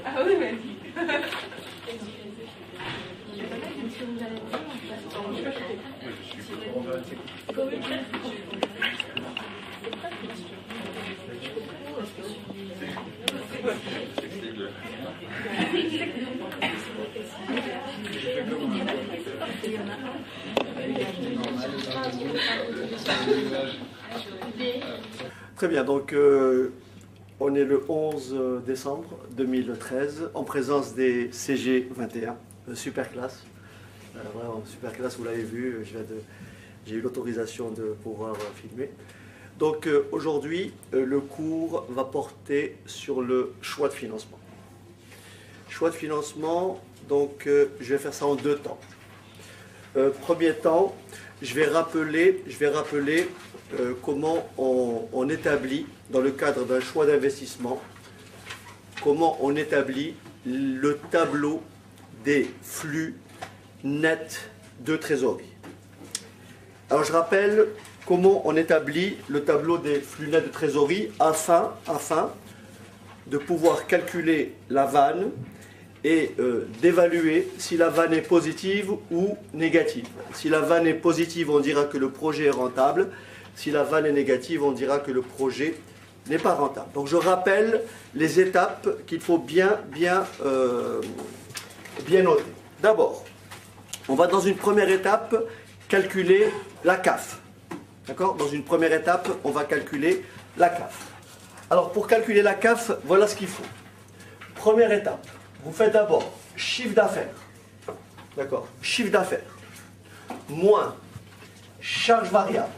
Ah oui, vas-y. Très bien, donc on est le 11 décembre 2013 en présence des CG 21, super classe. Vraiment super classe, vous l'avez vu, j'ai eu l'autorisation de pouvoir filmer. Donc aujourd'hui, le cours va porter sur le choix de financement. Choix de financement, donc je vais faire ça en deux temps. Premier temps, je vais rappeler comment on établit, dans le cadre d'un choix d'investissement, comment on établit le tableau des flux nets de trésorerie. Alors je rappelle comment on établit le tableau des flux nets de trésorerie afin de pouvoir calculer la vanne et d'évaluer si la vanne est positive ou négative. Si la vanne est positive, on dira que le projet est rentable. Si la vanne est négative, on dira que le projet n'est pas rentable. Donc je rappelle les étapes qu'il faut bien noter. D'abord, on va dans une première étape calculer la CAF. D'accord? Dans une première étape, on va calculer la CAF. Alors pour calculer la CAF, voilà ce qu'il faut. Première étape, vous faites d'abord chiffre d'affaires. D'accord? Chiffre d'affaires moins charge variable.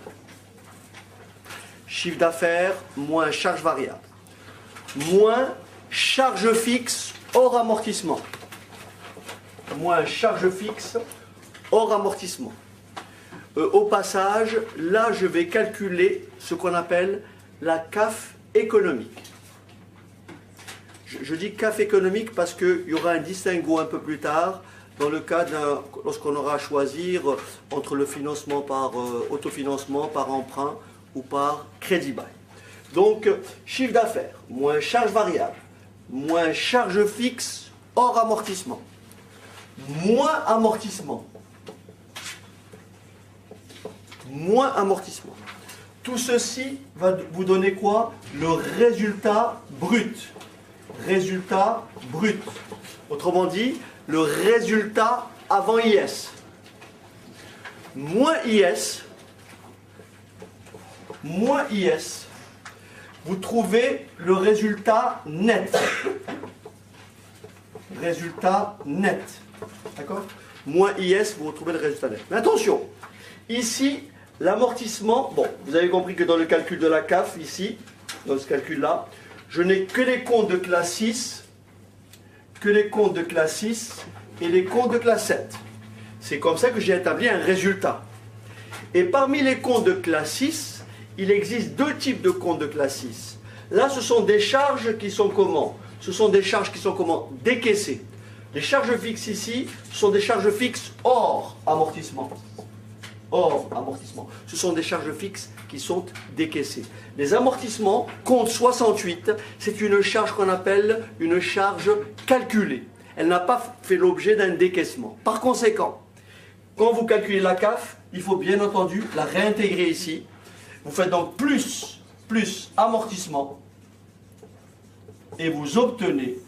Chiffre d'affaires moins charge variable, moins charge fixe hors amortissement. Moins charge fixe hors amortissement. Au passage, là, je vais calculer ce qu'on appelle la CAF économique. Je dis CAF économique parce qu'il y aura un distinguo un peu plus tard, dans le cas lorsqu'on aura à choisir entre le financement par autofinancement, par emprunt, ou par crédit bail. Donc, chiffre d'affaires, moins charge variable, moins charge fixe hors amortissement, moins amortissement, moins amortissement. Tout ceci va vous donner quoi? Le résultat brut. Résultat brut. Autrement dit, le résultat avant IS. Moins IS, vous trouvez le résultat net. Résultat net. D'accord? Moins IS, vous retrouvez le résultat net. Mais attention, ici, l'amortissement, bon, vous avez compris que dans le calcul de la CAF, ici, dans ce calcul-là, je n'ai que les comptes de classe 6, et les comptes de classe 7. C'est comme ça que j'ai établi un résultat. Et parmi les comptes de classe 6, il existe deux types de comptes de classe 6. Là, ce sont des charges qui sont comment? Ce sont des charges qui sont comment? Décaissées. Les charges fixes ici sont des charges fixes hors amortissement. Hors amortissement. Ce sont des charges fixes qui sont décaissées. Les amortissements, compte 68, c'est une charge qu'on appelle une charge calculée. Elle n'a pas fait l'objet d'un décaissement. Par conséquent, quand vous calculez la CAF, il faut bien entendu la réintégrer ici. Vous faites donc plus amortissement et vous obtenez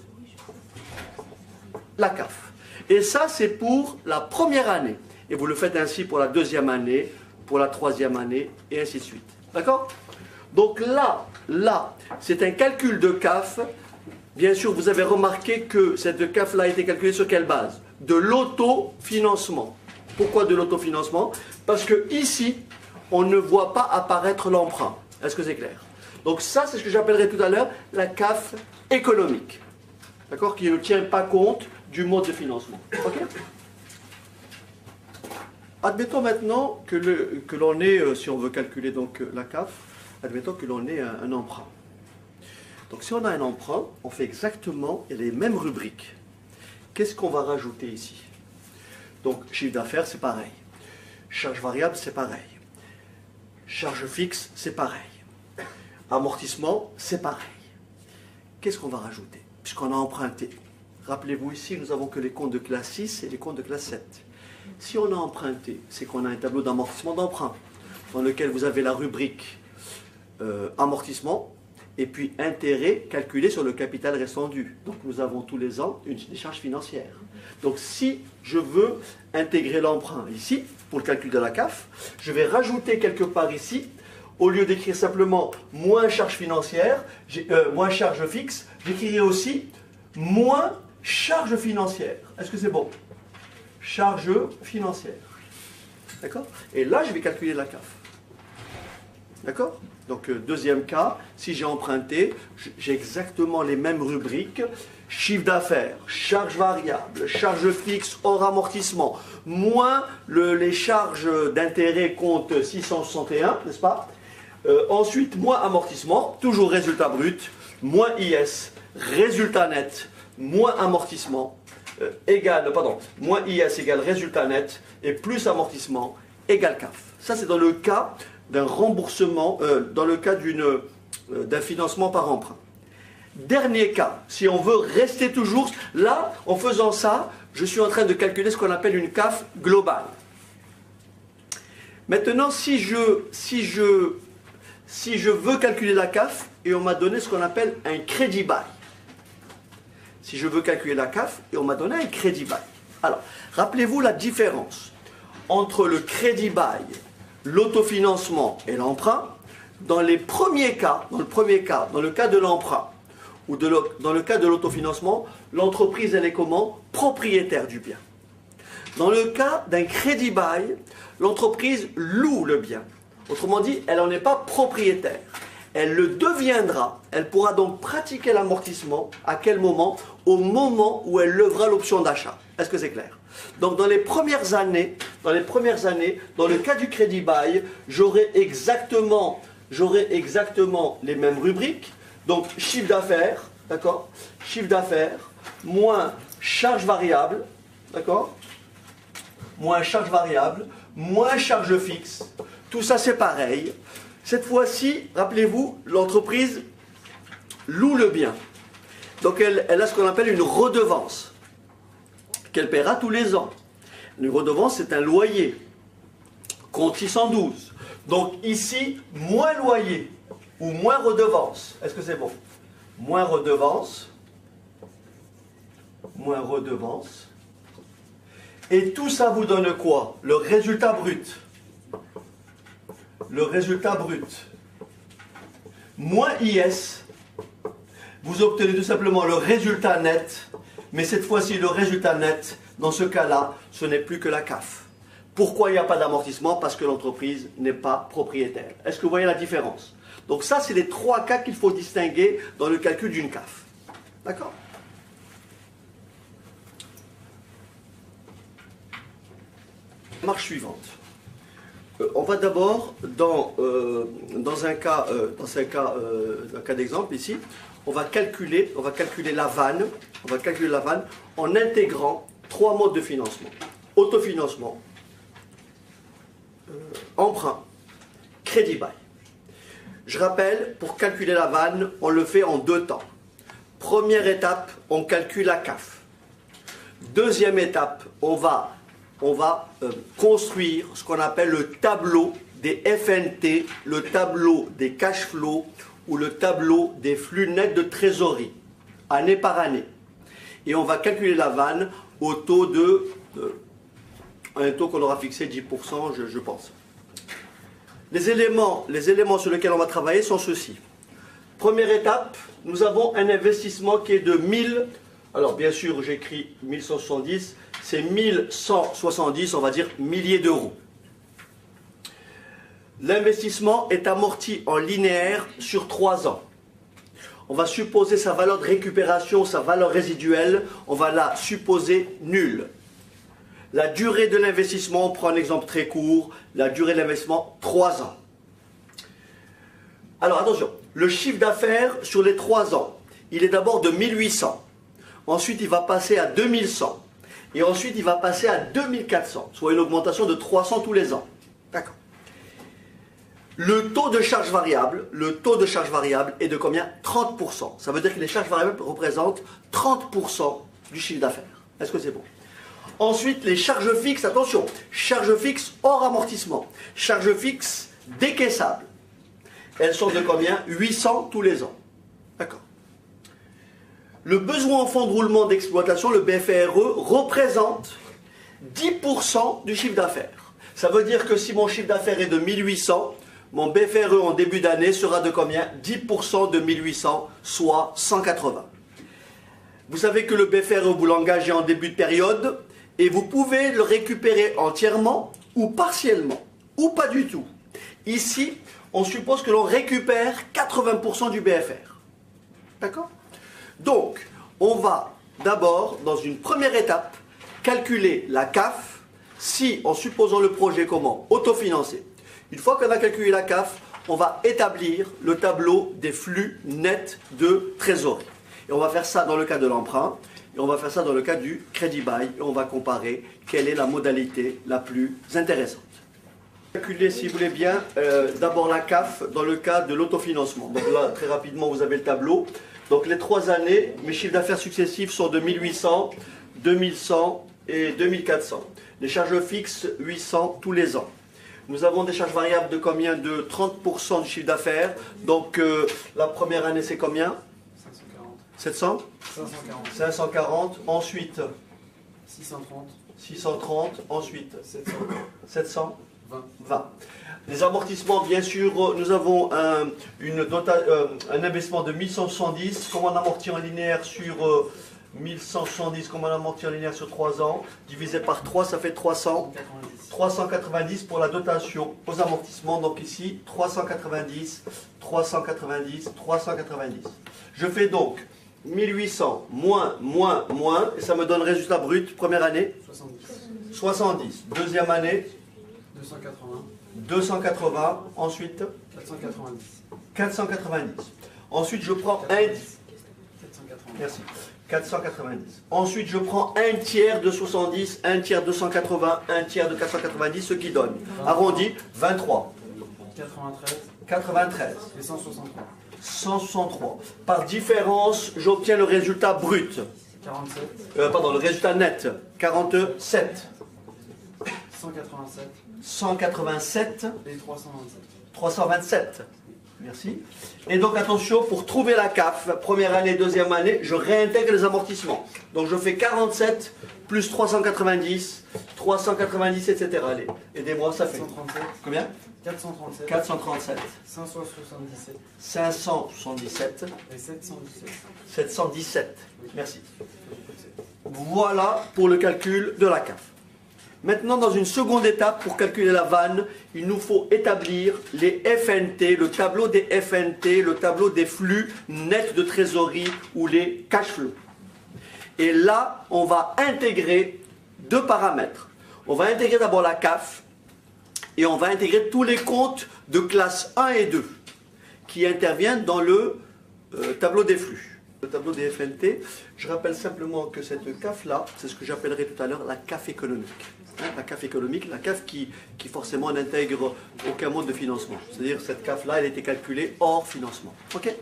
la CAF. Et ça, c'est pour la première année. Et vous le faites ainsi pour la deuxième année, pour la troisième année, et ainsi de suite. D'accord? Donc là, c'est un calcul de CAF bien sûr, vous avez remarqué que cette CAF-là a été calculée sur quelle base? De l'autofinancement. Pourquoi de l'autofinancement? Parce que ici, on ne voit pas apparaître l'emprunt. Est-ce que c'est clair? Donc ça, c'est ce que j'appellerai tout à l'heure la CAF économique. D'accord? Qui ne tient pas compte du mode de financement. Ok? Admettons maintenant que l'on ait, si on veut calculer donc la CAF, admettons que l'on ait un emprunt. Donc si on a un emprunt, on fait exactement les mêmes rubriques. Qu'est-ce qu'on va rajouter ici? Donc chiffre d'affaires, c'est pareil. Charge variable, c'est pareil. Charge fixe, c'est pareil. Amortissement, c'est pareil. Qu'est-ce qu'on va rajouter? Puisqu'on a emprunté. Rappelez-vous ici, nous n'avons que les comptes de classe 6 et les comptes de classe 7. Si on a emprunté, c'est qu'on a un tableau d'amortissement d'emprunt dans lequel vous avez la rubrique amortissement et puis intérêt calculé sur le capital restant dû. Donc nous avons tous les ans des charges financières. Donc si je veux intégrer l'emprunt ici, pour le calcul de la CAF, je vais rajouter quelque part ici, au lieu d'écrire simplement moins charge financière, moins charge fixe, j'écrirai aussi moins charge financière. Est-ce que c'est bon? Charge financière. D'accord? Et là, je vais calculer la CAF. D'accord? Donc, deuxième cas, si j'ai emprunté, j'ai exactement les mêmes rubriques. Chiffre d'affaires, charge variable, charge fixe hors amortissement, moins les charges d'intérêt compte 661, n'est-ce pas? Ensuite, moins amortissement, toujours résultat brut, moins IS, résultat net, moins amortissement, moins IS égale résultat net, et plus amortissement égale CAF. Ça, c'est dans le cas d'un remboursement, dans le cas d'un financement par emprunt. Dernier cas, si on veut rester toujours, là, en faisant ça, je suis en train de calculer ce qu'on appelle une CAF globale. Maintenant, si je veux calculer la CAF, et on m'a donné ce qu'on appelle un crédit bail. Si je veux calculer la CAF, et on m'a donné un crédit bail. Alors, rappelez-vous la différence entre le crédit bail, l'autofinancement et l'emprunt. Dans les premiers cas, dans le cas de l'emprunt, ou dans le cas de l'autofinancement, l'entreprise, elle est comment? Propriétaire du bien. Dans le cas d'un crédit bail, l'entreprise loue le bien. Autrement dit, elle n'en est pas propriétaire. Elle le deviendra. Elle pourra donc pratiquer l'amortissement. À quel moment? Au moment où elle levera l'option d'achat. Est-ce que c'est clair? Donc dans les premières années, dans le cas du crédit bail, j'aurai exactement les mêmes rubriques. Donc chiffre d'affaires, d'accord? Chiffre d'affaires, moins charge variable, d'accord? Moins charge variable, moins charge fixe. Tout ça c'est pareil. Cette fois-ci, rappelez-vous, l'entreprise loue le bien. Donc elle a ce qu'on appelle une redevance, qu'elle paiera tous les ans. Une redevance, c'est un loyer, compte 612. Donc ici, moins loyer ou moins redevance. Est-ce que c'est bon? Moins redevance. Moins redevance. Et tout ça vous donne quoi? Le résultat brut. Le résultat brut. Moins IS. Vous obtenez tout simplement le résultat net. Mais cette fois-ci, le résultat net, dans ce cas-là, ce n'est plus que la CAF. Pourquoi il n'y a pas d'amortissement? Parce que l'entreprise n'est pas propriétaire. Est-ce que vous voyez la différence? Donc ça, c'est les trois cas qu'il faut distinguer dans le calcul d'une CAF. D'accord? Marche suivante. On va d'abord, dans un cas d'exemple ici, on va calculer la vanne en intégrant trois modes de financement. Autofinancement, emprunt, crédit bail. Je rappelle, pour calculer la vanne, on le fait en deux temps. Première étape, on calcule la CAF. Deuxième étape, on va construire ce qu'on appelle le tableau des FNT, le tableau des cash flows ou le tableau des flux nets de trésorerie, année par année. Et on va calculer la vanne au taux un taux qu'on aura fixé 10%, je pense. Les éléments sur lesquels on va travailler sont ceux-ci. Première étape, nous avons un investissement qui est de 1000, alors bien sûr j'écris 1170, c'est 1170, on va dire milliers d'euros. L'investissement est amorti en linéaire sur 3 ans. On va supposer sa valeur de récupération, sa valeur résiduelle, on va la supposer nulle. La durée de l'investissement, on prend un exemple très court, la durée de l'investissement, 3 ans. Alors attention, le chiffre d'affaires sur les 3 ans, il est d'abord de 1800. Ensuite, il va passer à 2100. Et ensuite, il va passer à 2400, soit une augmentation de 300 tous les ans. D'accord. Le taux de charge variable est de combien? 30%. Ça veut dire que les charges variables représentent 30% du chiffre d'affaires. Est-ce que c'est bon? Ensuite, les charges fixes, attention, charges fixes hors amortissement, charges fixes décaissables. Elles sont de combien? 800 tous les ans. D'accord. Le besoin en fonds de roulement d'exploitation, le BFRE, représente 10% du chiffre d'affaires. Ça veut dire que si mon chiffre d'affaires est de 1800, mon BFRE en début d'année sera de combien? 10% de 1800, soit 180. Vous savez que le BFRE, vous l'engagez en début de période et vous pouvez le récupérer entièrement ou partiellement, ou pas du tout. Ici, on suppose que l'on récupère 80% du BFR. D'accord? Donc, on va d'abord, dans une première étape, calculer la CAF, si, en supposant le projet comment? Autofinancé. Une fois qu'on a calculé la CAF, on va établir le tableau des flux nets de trésorerie. Et on va faire ça dans le cas de l'emprunt, et on va faire ça dans le cas du crédit bail, et on va comparer quelle est la modalité la plus intéressante. Calculer, si vous voulez bien, d'abord la CAF dans le cas de l'autofinancement. Donc là, très rapidement, vous avez le tableau. Donc les 3 années, mes chiffres d'affaires successifs sont de 1800, 2100 et 2400. Les charges fixes, 800 tous les ans. Nous avons des charges variables de combien? De 30% du chiffre d'affaires. Donc la première année, c'est combien? 540. 700 540. 540. Ensuite 630. 630. Ensuite 700. 700 20. 20. Les amortissements, bien sûr, nous avons un investissement de 1170. Comment on amortit en linéaire sur 1170, comment on amortit en linéaire sur 3 ans, divisé par 3, ça fait 300. 390 pour la dotation aux amortissements. Donc ici, 390, 390, 390. Je fais donc 1800 moins, et ça me donne résultat brut, première année 70. 70. Deuxième année 280. 280. Ensuite 490. 490. Ensuite, je prends un... 490. Merci. 490. Ensuite, je prends un tiers de 70, un tiers de 180, un tiers de 490, ce qui donne, arrondi, 23. 93. 93. Et 163. 163. Par différence, j'obtiens le résultat brut. 47. Pardon, le résultat net. 47. 187. 187. Et 327. 327. Merci. Et donc attention, pour trouver la CAF, première année, deuxième année, je réintègre les amortissements. Donc je fais 47 plus 390, 390, etc. Allez, aidez-moi, ça fait 437. combien? 437. 437. 577. 577. Et 717. 717. Merci. Voilà pour le calcul de la CAF. Maintenant, dans une seconde étape, pour calculer la vanne, il nous faut établir les FNT, le tableau des FNT, le tableau des flux nets de trésorerie ou les cash flows. Et là, on va intégrer 2 paramètres. On va intégrer d'abord la CAF et on va intégrer tous les comptes de classe 1 et 2 qui interviennent dans le tableau des flux. Le tableau des FNT, je rappelle simplement que cette CAF-là, c'est ce que j'appellerai tout à l'heure la CAF économique. La CAF économique, la CAF qui forcément n'intègre aucun mode de financement. C'est-à-dire cette CAF-là, elle a été calculée hors financement. Ok?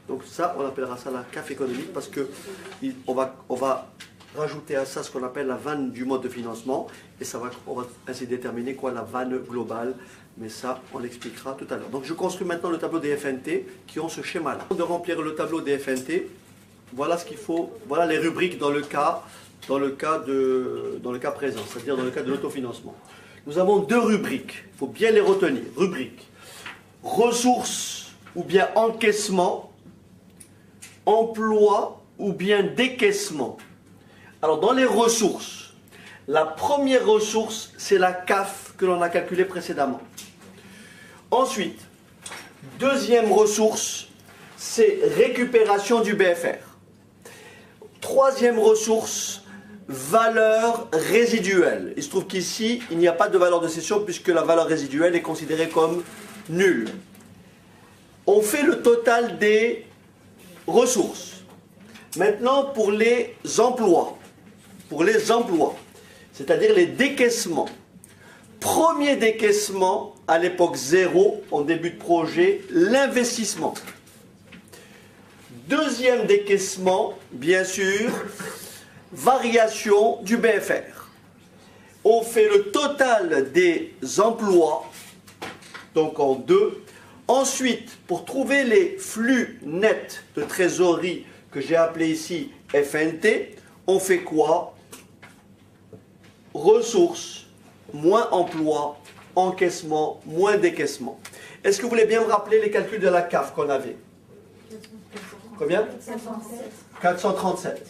Donc ça, on appellera ça la CAF économique parce que on va rajouter à ça ce qu'on appelle la vanne du mode de financement et on va ainsi déterminer quoi la vanne globale. Mais ça, on l'expliquera tout à l'heure. Donc je construis maintenant le tableau des FNT qui ont ce schéma-là. De remplir le tableau des FNT, voilà ce qu'il faut, voilà les rubriques dans le cas présent, c'est-à-dire dans le cas de l'autofinancement. Nous avons 2 rubriques, il faut bien les retenir. Rubrique ressources ou bien encaissement emploi ou bien décaissement. Alors dans les ressources, la première ressource, c'est la CAF que l'on a calculée précédemment. Ensuite, deuxième ressource, c'est récupération du BFR. Troisième ressource, valeur résiduelle. Il se trouve qu'ici, il n'y a pas de valeur de cession puisque la valeur résiduelle est considérée comme nulle. On fait le total des ressources. Maintenant, pour les emplois, c'est-à-dire les décaissements. Premier décaissement, à l'époque 0, en début de projet, l'investissement. Deuxième décaissement, bien sûr, variation du BFR. On fait le total des emplois, donc en 2. Ensuite, pour trouver les flux nets de trésorerie que j'ai appelé ici FNT, on fait quoi? Ressources, moins emploi, encaissement, moins décaissement. Est-ce que vous voulez bien me rappeler les calculs de la CAF qu'on avait? Combien? 437.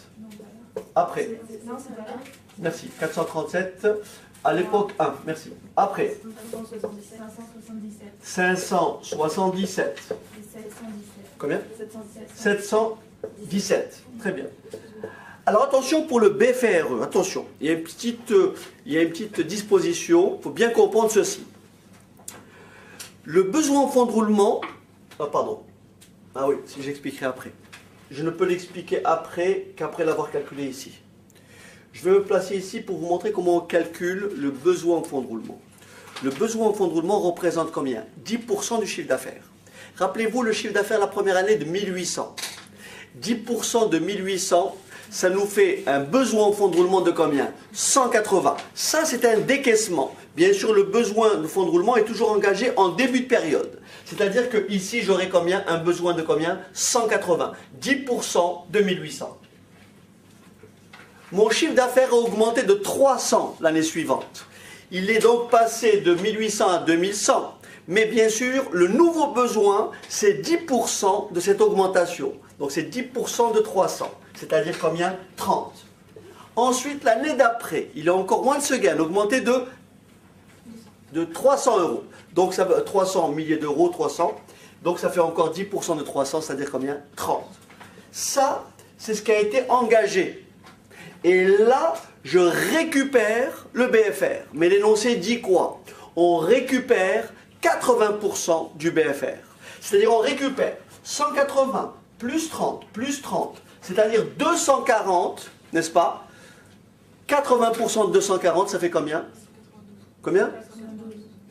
Après. Merci. 437. À l'époque 1. Merci. Après. 577. Combien? 717. Très bien. Alors attention pour le BFRE. Attention. Il y a une petite disposition. Il faut bien comprendre ceci. Le besoin en fonds de roulement. Ah, pardon. Ah oui, si j'expliquerai après. Je ne peux l'expliquer après qu'après l'avoir calculé ici. Je vais me placer ici pour vous montrer comment on calcule le besoin en fonds de roulement. Le besoin en fonds de roulement représente combien? 10% du chiffre d'affaires. Rappelez-vous le chiffre d'affaires la première année de 1800. 10% de 1800, ça nous fait un besoin en fonds de roulement de combien? 180. Ça, c'est un décaissement. Bien sûr, le besoin de fonds de roulement est toujours engagé en début de période. C'est-à-dire que ici, j'aurai combien? Un besoin de combien? 180. 10% de 1800. Mon chiffre d'affaires a augmenté de 300 l'année suivante. Il est donc passé de 1800 à 2100. Mais bien sûr, le nouveau besoin, c'est 10% de cette augmentation. Donc c'est 10% de 300. C'est-à-dire combien? 30. Ensuite, l'année d'après, il a encore moins de ce gain, augmenté de 300 euros. Donc ça veut 300 milliers d'euros, 300. Donc ça fait encore 10% de 300, c'est-à-dire combien? 30. Ça, c'est ce qui a été engagé. Et là, je récupère le BFR. Mais l'énoncé dit quoi? On récupère 80% du BFR. C'est-à-dire on récupère 180 plus 30 plus 30, c'est-à-dire 240, n'est-ce pas? 80% de 240, ça fait combien? Combien?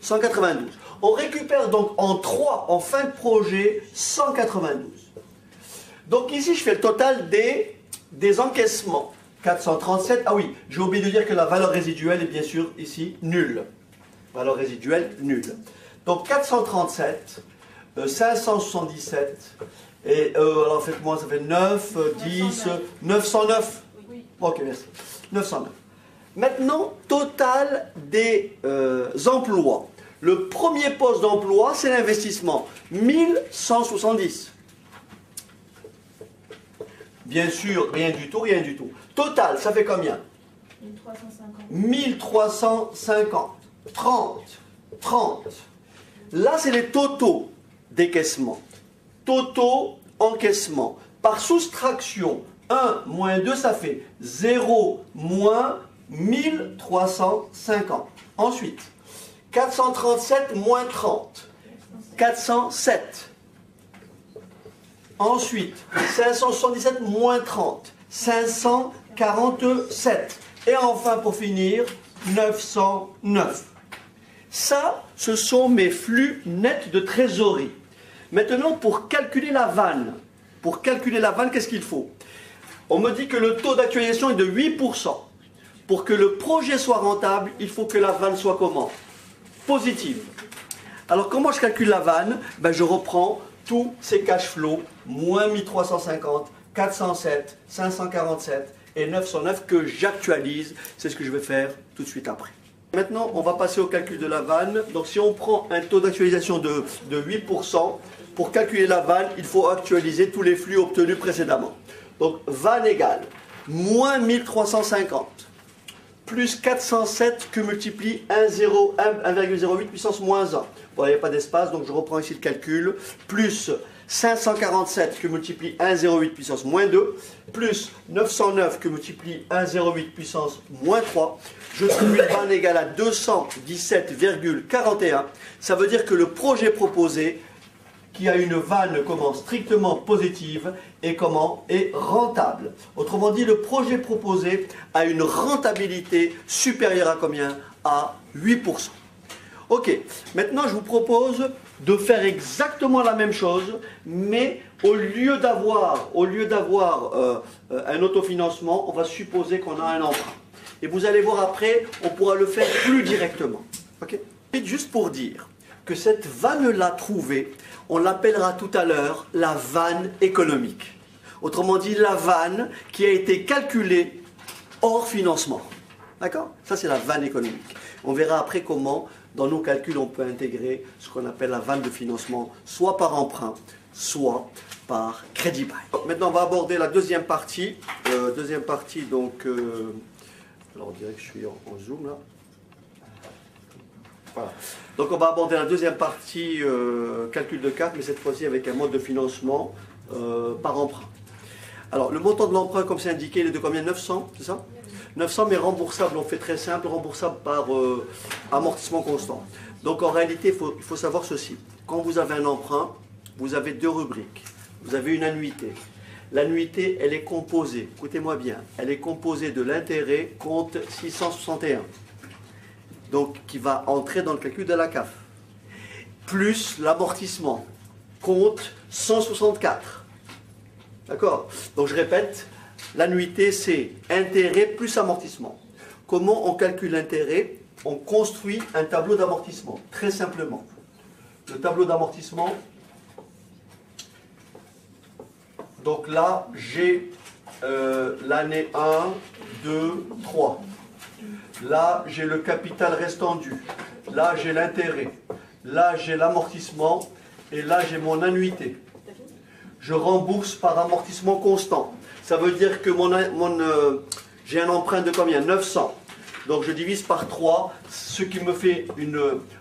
192. On récupère donc en 3, en fin de projet, 192. Donc ici, je fais le total des encaissements. 437, ah oui, j'ai oublié de dire que la valeur résiduelle est bien sûr ici nulle. Valeur résiduelle nulle. Donc 437, 577, et alors faites-moi, ça fait 9, 10, 909. Ok, merci. 909. Maintenant, total des emplois. Le premier poste d'emploi, c'est l'investissement. 1170. Bien sûr, rien du tout, rien du tout. Total, ça fait combien? 1350. 1350. 30. 30. Là, c'est les totaux décaissement. Totaux encaissement. Par soustraction, 1 moins 2, ça fait 0 moins 1350. Ensuite, 437 moins 30. 407. Ensuite, 577 moins 30. 547. Et enfin, pour finir, 909. Ça, ce sont mes flux nets de trésorerie. Maintenant, pour calculer la vanne, qu'est-ce qu'il faut? On me dit que le taux d'actualisation est de 8%. Pour que le projet soit rentable, il faut que la vanne soit comment? Positive. Alors, comment je calcule la vanne? Je reprends tous ces cash flows, moins 1350, 407, 547 et 909 que j'actualise. C'est ce que je vais faire tout de suite après. Maintenant, on va passer au calcul de la vanne. Donc, si on prend un taux d'actualisation de 8%, Pour calculer la vanne, il faut actualiser tous les flux obtenus précédemment. Donc, vanne égale moins 1350 plus 407 que multiplie 1,08 puissance moins 1. Bon, il n'y a pas d'espace, donc je reprends ici le calcul. Plus 547 que multiplie 1,08 puissance moins 2, plus 909 que multiplie 1,08 puissance moins 3. Je trouve une vanne égale à 217,41. Ça veut dire que le projet proposé, qui a une vanne comment strictement positive, est rentable. Autrement dit, le projet proposé a une rentabilité supérieure à combien? À 8%. Ok, maintenant je vous propose de faire exactement la même chose, mais au lieu d'avoir un autofinancement, on va supposer qu'on a un emprunt. Et vous allez voir après, on pourra le faire plus directement. Ok? Juste pour dire que cette vanne-là trouvée, on l'appellera tout à l'heure la vanne économique. Autrement dit, la vanne qui a été calculée hors financement. D'accord? Ça, c'est la vanne économique. On verra après comment, dans nos calculs, on peut intégrer ce qu'on appelle la vanne de financement, soit par emprunt, soit par crédit bail. Maintenant, on va aborder la deuxième partie. Donc, alors on dirait que je suis en zoom là. Voilà. Donc on va aborder la deuxième partie, calcul de carte, mais cette fois-ci avec un mode de financement par emprunt. Alors le montant de l'emprunt, comme c'est indiqué, il est de combien? 900, c'est ça? 900, mais remboursable, on fait très simple, remboursable par amortissement constant. Donc en réalité, il faut savoir ceci. Quand vous avez un emprunt, vous avez deux rubriques. Vous avez une annuité. L'annuité, elle est composée, écoutez-moi bien, elle est composée de l'intérêt compte 661. Donc qui va entrer dans le calcul de la CAF, plus l'amortissement, compte 164. D'accord? Donc je répète, l'annuité c'est intérêt plus amortissement. Comment on calcule l'intérêt? On construit un tableau d'amortissement, très simplement. Le tableau d'amortissement, donc là j'ai l'année 1, 2, 3. Là, j'ai le capital restant dû. Là, j'ai l'intérêt. Là, j'ai l'amortissement. Et là, j'ai mon annuité. Je rembourse par amortissement constant. Ça veut dire que j'ai un emprunt de combien? 900. Donc, je divise par 3, ce qui me fait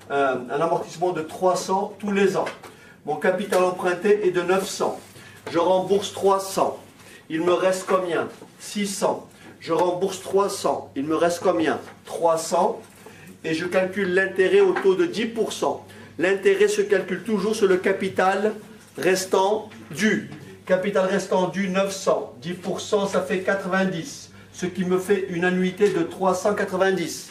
un amortissement de 300 tous les ans. Mon capital emprunté est de 900. Je rembourse 300. Il me reste combien? 600. Je rembourse 300, il me reste combien? 300, et je calcule l'intérêt au taux de 10%. L'intérêt se calcule toujours sur le capital restant dû. Capital restant dû 900, 10% ça fait 90, ce qui me fait une annuité de 390.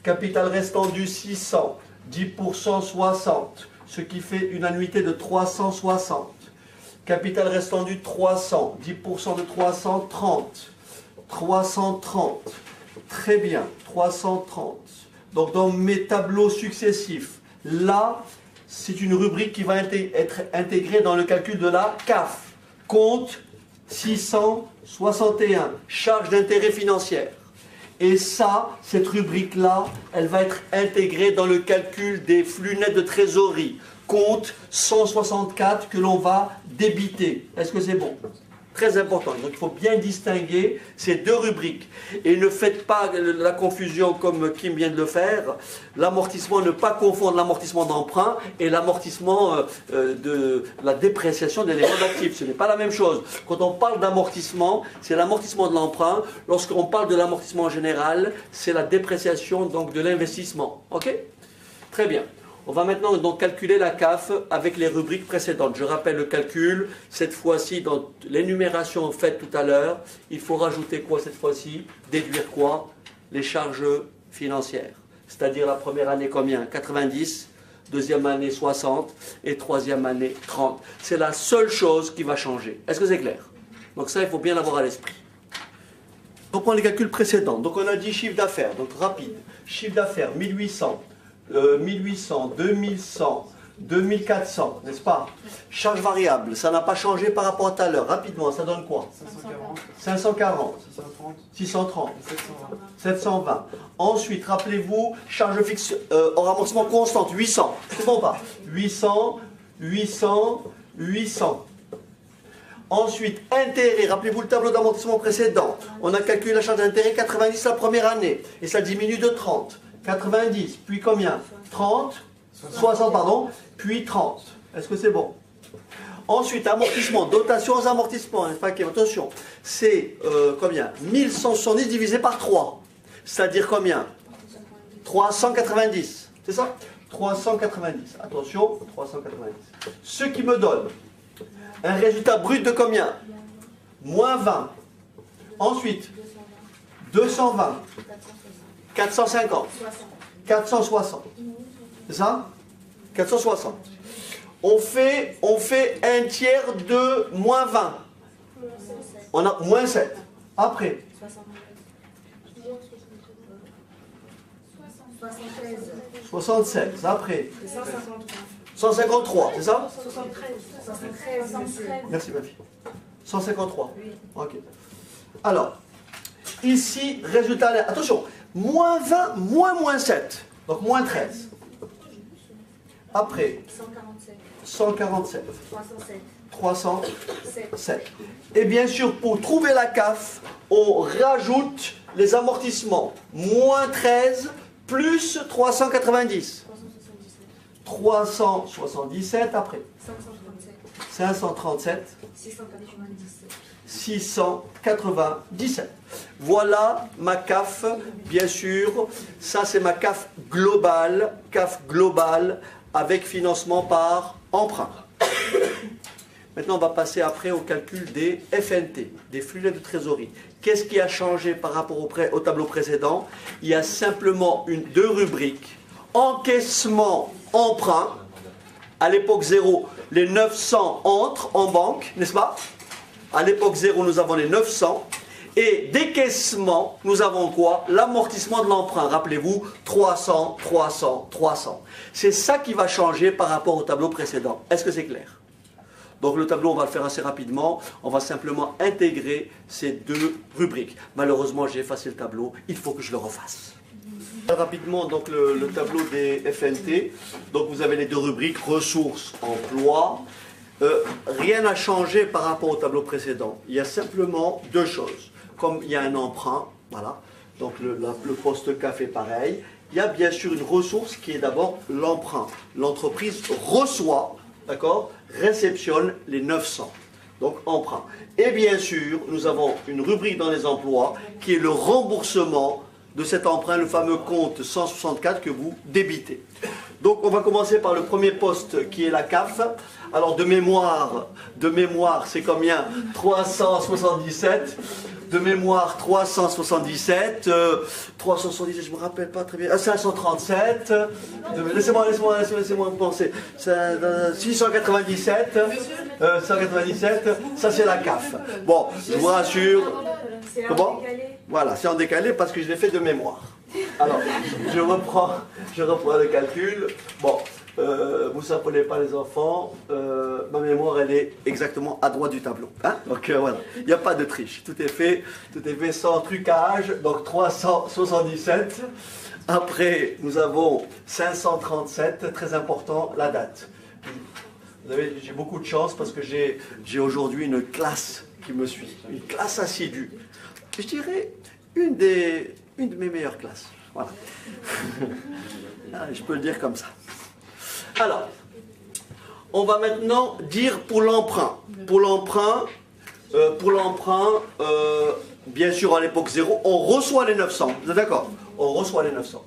Capital restant dû 600, 10% 60, ce qui fait une annuité de 360. Capital restant dû 300, 10% de 330. 330, très bien, 330. Donc dans mes tableaux successifs, là, c'est une rubrique qui va être intégrée dans le calcul de la CAF. Compte 661, charge d'intérêt financière. Et ça, cette rubrique-là, elle va être intégrée dans le calcul des flux nets de trésorerie. Compte 164 que l'on va débiter. Est-ce que c'est bon ? Très important. Donc il faut bien distinguer ces deux rubriques. Et ne faites pas la confusion comme Kim vient de le faire. L'amortissement, ne pas confondre l'amortissement d'emprunt et l'amortissement de la dépréciation des éléments d'actifs. Ce n'est pas la même chose. Quand on parle d'amortissement, c'est l'amortissement de l'emprunt. Lorsqu'on parle de l'amortissement en général, c'est la dépréciation donc, de l'investissement. Ok? Très bien. On va maintenant donc calculer la CAF avec les rubriques précédentes. Je rappelle le calcul. Cette fois-ci, dans l'énumération faite tout à l'heure, il faut rajouter quoi cette fois-ci? Déduire quoi? Les charges financières. C'est-à-dire la première année combien? 90, deuxième année 60 et troisième année 30. C'est la seule chose qui va changer. Est-ce que c'est clair? Donc ça, il faut bien l'avoir à l'esprit. On prend les calculs précédents. Donc on a dit chiffre d'affaires, donc rapide. Chiffre d'affaires 1800. 1800, 2100, 2400, n'est-ce pas? Charge variable, ça n'a pas changé par rapport à tout à l'heure. Rapidement, ça donne quoi? 540, 630, 720. Ensuite, rappelez-vous, charge fixe hors amortissement constante, 800. C'est bon pas? 800, 800, 800. Ensuite, intérêt. Rappelez-vous le tableau d'amortissement précédent. On a calculé la charge d'intérêt 90 la première année. Et ça diminue de 30. 90, puis combien? 30, 60, pardon, puis 30. Est-ce que c'est bon? Ensuite, amortissement, dotation aux amortissements. Attention, c'est combien? 1170 divisé par 3. C'est-à-dire combien? 390. C'est ça? 390. Attention, 390. Ce qui me donne un résultat brut de combien? Moins 20. Ensuite, 220. 450. 460. C'est ça? 460. On fait un tiers de moins 20. On a moins 7. Après. 76. Après. 153, c'est ça? 73. Merci ma fille. 153. Ok. Alors, ici, résultat, attention, moins 20, moins 7. Donc moins 13. Après, 147. 307. Et bien sûr, pour trouver la CAF, on rajoute les amortissements. Moins 13 plus 390. 377 après. 537. 697. Voilà ma CAF, bien sûr. Ça, c'est ma CAF globale avec financement par emprunt. Maintenant, on va passer après au calcul des FNT, des flux nets de trésorerie. Qu'est-ce qui a changé par rapport au tableau précédent? Il y a simplement deux rubriques. Encaissement, emprunt. À l'époque 0, les 900 entrent en banque, n'est-ce pas? À l'époque 0, nous avons les 900. Et décaissement, nous avons quoi? L'amortissement de l'emprunt. Rappelez-vous, 300, 300, 300. C'est ça qui va changer par rapport au tableau précédent. Est-ce que c'est clair? Donc le tableau, on va le faire assez rapidement. On va simplement intégrer ces deux rubriques. Malheureusement, j'ai effacé le tableau. Il faut que je le refasse. Rapidement, donc le tableau des FNT. Donc vous avez les deux rubriques, ressources, emploi. Rien n'a changé par rapport au tableau précédent. Il y a simplement deux choses. Comme il y a un emprunt, voilà, donc le poste CAF est pareil. Il y a bien sûr une ressource qui est d'abord l'emprunt. L'entreprise reçoit, d'accord, réceptionne les 900. Donc emprunt. Et bien sûr, nous avons une rubrique dans les emplois qui est le remboursement de cet emprunt, le fameux compte 164 que vous débitez. Donc on va commencer par le premier poste qui est la CAF. Alors de mémoire c'est combien? 377. De mémoire 377. 377, je ne me rappelle pas très bien. 537. Laissez-moi penser. 697. 197. Ça c'est la CAF. Bon, je vous rassure. Comment? Voilà, c'est en décalé parce que je l'ai fait de mémoire. Alors, je reprends le calcul. Bon, vous ne s'appelez pas les enfants. Ma mémoire, elle est exactement à droite du tableau. Hein? Donc voilà, il n'y a pas de triche. Tout est fait sans trucage. Donc 377. Après, nous avons 537. Très important, la date. J'ai beaucoup de chance parce que j'ai aujourd'hui une classe qui me suit. Une classe assidue. Je dirais une de mes meilleures classes. Voilà. Je peux le dire comme ça. Alors, on va maintenant dire pour l'emprunt. Pour l'emprunt, bien sûr à l'époque 0, on reçoit les 900. Vous êtes d'accord? On reçoit les 900.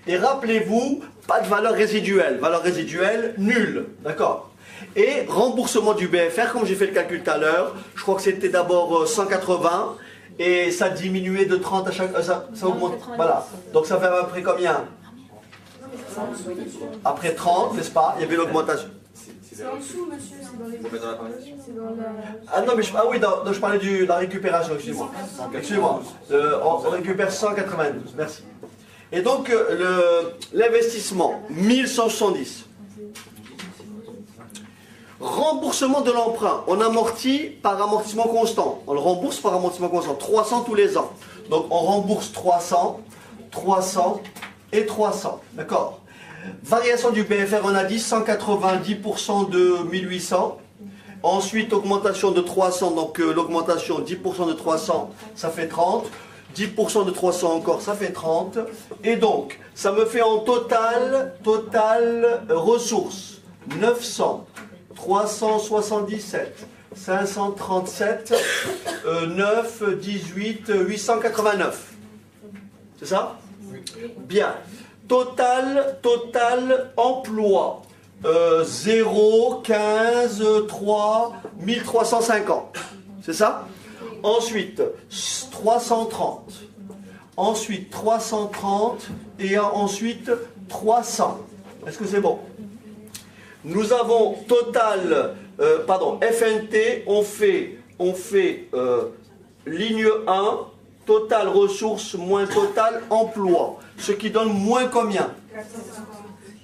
Et rappelez-vous, pas de valeur résiduelle. Valeur résiduelle, nulle. D'accord? Et remboursement du BFR, comme j'ai fait le calcul tout à l'heure, je crois que c'était d'abord 180. Et ça diminuait de 30 à chaque... ça augmente. Voilà. Donc ça fait à peu près combien? Après 30, n'est-ce pas? Il y avait l'augmentation. C'est en dessous, monsieur. C'est dans la... Ah non, mais je parlais de la récupération, excusez-moi. Excusez-moi. On récupère 192, merci. Et donc, l'investissement, 1170. Remboursement de l'emprunt, on amortit par amortissement constant. On le rembourse par amortissement constant, 300 tous les ans. Donc on rembourse 300, 300 et 300. D'accord? Variation du BFR, on a dit 190% de 1800. Ensuite, augmentation de 300, donc l'augmentation 10% de 300, ça fait 30. 10% de 300 encore, ça fait 30. Et donc, ça me fait en total ressources, 900, 377, 537, 9, 18, 889. C'est ça? Bien. Total emploi. 0, 15, 3, 1350. C'est ça? Ensuite, 330. Ensuite, 330. Et ensuite, 300. Est-ce que c'est bon? Nous avons FNT, on fait ligne 1, total ressources moins total emploi. Ce qui donne moins combien?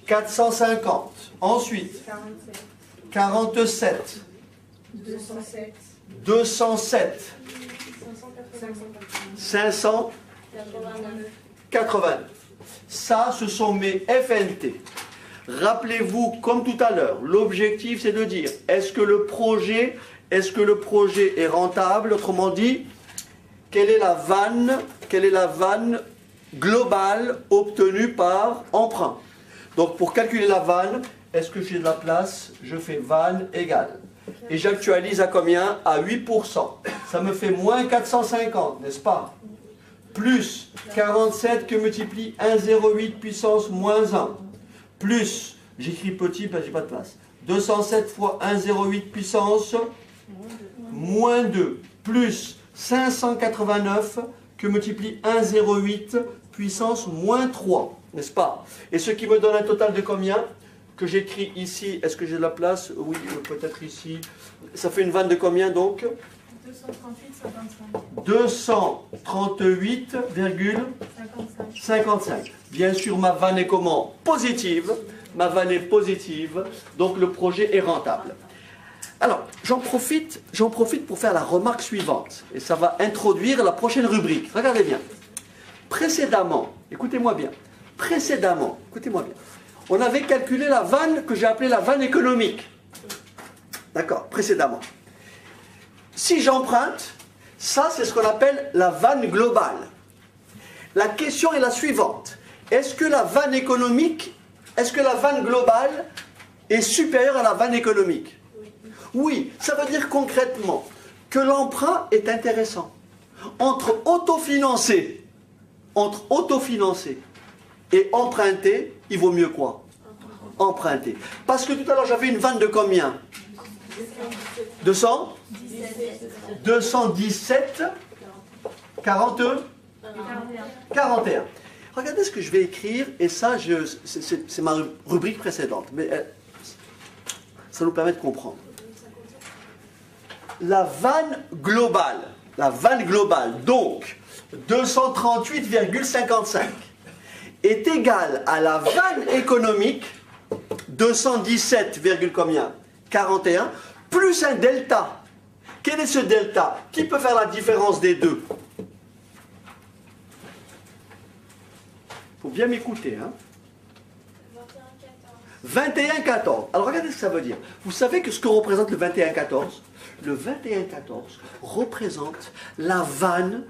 450. Ensuite, 47. 207. 589. Ça, ce sont mes FNT. Rappelez-vous, comme tout à l'heure, l'objectif c'est de dire, est-ce que le projet est rentable? Autrement dit, quelle est la vanne globale obtenue par emprunt? Donc pour calculer la vanne, est-ce que j'ai de la place? Je fais vanne égale. Et j'actualise à combien? À 8%. Ça me fait moins 450, n'est-ce pas? Plus 47 que multiplie 1,08 puissance moins 1. Plus, j'écris petit parce que j'ai pas de place. 207 fois 1,08 puissance moins 2. Plus 589 que multiplie 1,08 puissance moins 3. N'est-ce pas? Et ce qui me donne un total de combien? Que j'écris ici, est-ce que j'ai de la place? Oui, peut-être ici. Ça fait une vanne de combien donc? 238,55. Bien sûr, ma vanne est comment? Positive. Ma vanne est positive, donc le projet est rentable. Alors, j'en profite pour faire la remarque suivante. Et ça va introduire la prochaine rubrique. Regardez bien. Précédemment, écoutez-moi bien. On avait calculé la vanne que j'ai appelée la vanne économique. D'accord, précédemment. Si j'emprunte, ça c'est ce qu'on appelle la vanne globale. La question est la suivante. Est-ce que la vanne globale est supérieure à la vanne économique? Oui, ça veut dire concrètement que l'emprunt est intéressant. Entre autofinancer et emprunter, il vaut mieux quoi? Emprunter. Parce que tout à l'heure, j'avais une vanne de combien? 200 217 42 41. Regardez ce que je vais écrire, et ça, c'est ma rubrique précédente, mais ça nous permet de comprendre. La vanne globale, donc 238,55, est égale à la vanne économique, 217, combien? 41, plus un delta. Quel est ce delta? Qui peut faire la différence des deux? Il faut bien m'écouter. 21,14. Alors regardez ce que ça veut dire. Vous savez que ce que représente le 21,14? Le 21,14 représente la vanne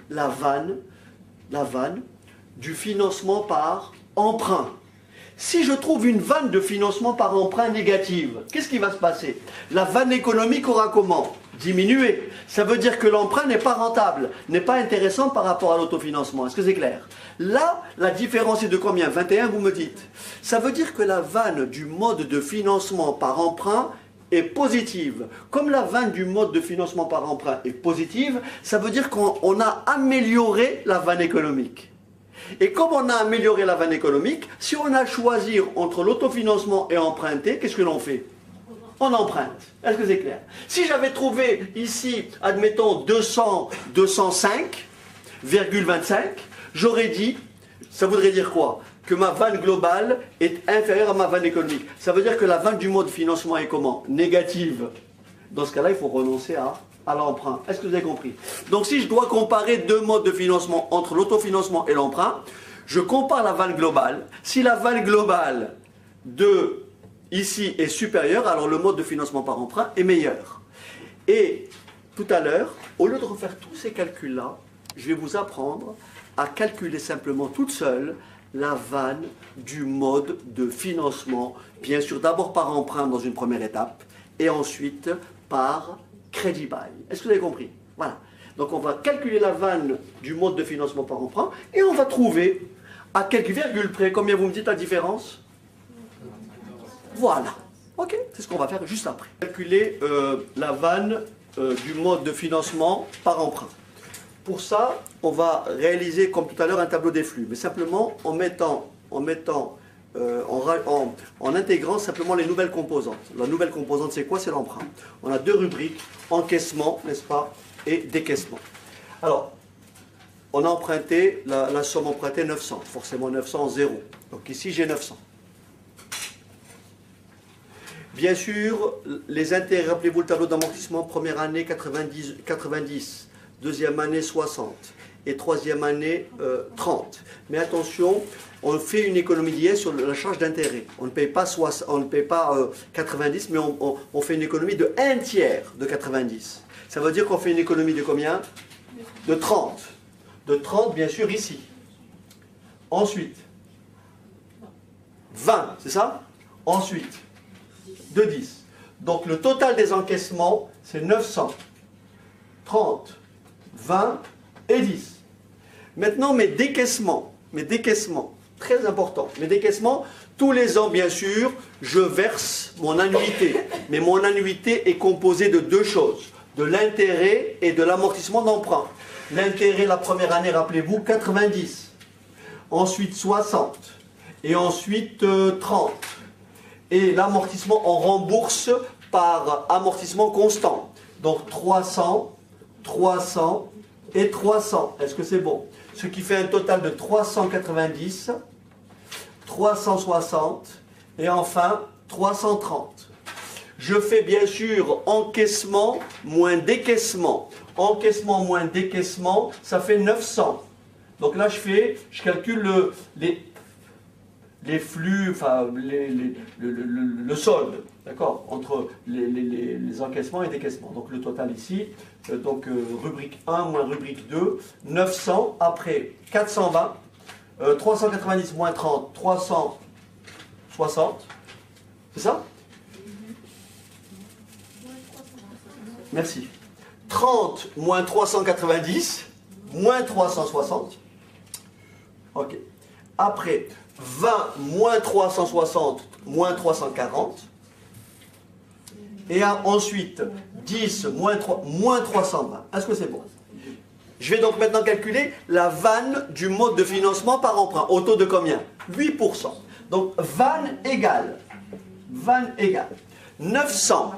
du financement par emprunt. Si je trouve une vanne de financement par emprunt négative, qu'est-ce qui va se passer? La vanne économique aura comment? Diminuer. Ça veut dire que l'emprunt n'est pas rentable, n'est pas intéressant par rapport à l'autofinancement. Est-ce que c'est clair? Là, la différence est de combien? 21, vous me dites. Ça veut dire que la vanne du mode de financement par emprunt est positive. Comme la vanne du mode de financement par emprunt est positive, ça veut dire qu'on a amélioré la vanne économique. Et comme on a amélioré la vanne économique, si on a à choisir entre l'autofinancement et emprunter, qu'est-ce que l'on fait? On emprunte. Est-ce que c'est clair? Si j'avais trouvé ici, admettons, 205,25, j'aurais dit, ça voudrait dire quoi? Que ma vanne globale est inférieure à ma vanne économique. Ça veut dire que la vanne du mode financement est comment? Négative. Dans ce cas-là, il faut renoncer à l'emprunt. Est-ce que vous avez compris? Donc si je dois comparer deux modes de financement entre l'autofinancement et l'emprunt, je compare la vanne globale. Si la vanne globale de ici est supérieur, alors le mode de financement par emprunt est meilleur. Et tout à l'heure, au lieu de refaire tous ces calculs-là, je vais vous apprendre à calculer simplement toute seule la vanne du mode de financement, bien sûr d'abord par emprunt dans une première étape, et ensuite par crédit bail. Est-ce que vous avez compris? Voilà. Donc on va calculer la vanne du mode de financement par emprunt, et on va trouver à quelques virgules près, combien vous me dites la différence? Voilà. Ok, c'est ce qu'on va faire juste après. Calculer la vanne du mode de financement par emprunt. Pour ça, on va réaliser, comme tout à l'heure, un tableau des flux, mais simplement en intégrant simplement les nouvelles composantes. La nouvelle composante, c'est quoi? C'est l'emprunt. On a deux rubriques, encaissement, n'est-ce pas, et décaissement. Alors, on a emprunté, la somme empruntée 900, forcément 900 0. Donc ici, j'ai 900. Bien sûr, les intérêts, rappelez-vous le tableau d'amortissement, première année 90, deuxième année 60 et troisième année 30. Mais attention, on fait une économie d'IS sur la charge d'intérêt. On ne paye pas, 90, mais on fait une économie de 1/3 de 90. Ça veut dire qu'on fait une économie de combien? De 30. De 30, bien sûr, ici. Ensuite, 20, c'est ça? Ensuite, de 10. Donc le total des encaissements, c'est 900, 30, 20 et 10. Maintenant, mes décaissements, très important, mes décaissements, tous les ans, bien sûr, je verse mon annuité. Mais mon annuité est composée de deux choses, de l'intérêt et de l'amortissement d'emprunt. L'intérêt, la première année, rappelez-vous, 90. Ensuite, 60. Et ensuite, 30. Et l'amortissement, on rembourse par amortissement constant. Donc 300, 300 et 300. Est-ce que c'est bon? Ce qui fait un total de 390, 360 et enfin 330. Je fais bien sûr encaissement moins décaissement. Encaissement moins décaissement, ça fait 900. Donc là, je calcule les flux, enfin le solde, d'accord, entre les encaissements et décaissements. Donc le total ici, rubrique 1 moins rubrique 2, 900, après 420, 390 moins 30, 360, c'est ça? Merci. 30 moins 390, moins 360. Ok. Après, 20 moins 360, moins 340. Et ensuite, 10 moins 320. Est-ce que c'est bon? Je vais donc maintenant calculer la vanne du mode de financement par emprunt. Au taux de combien? 8%. Donc, vanne égale 900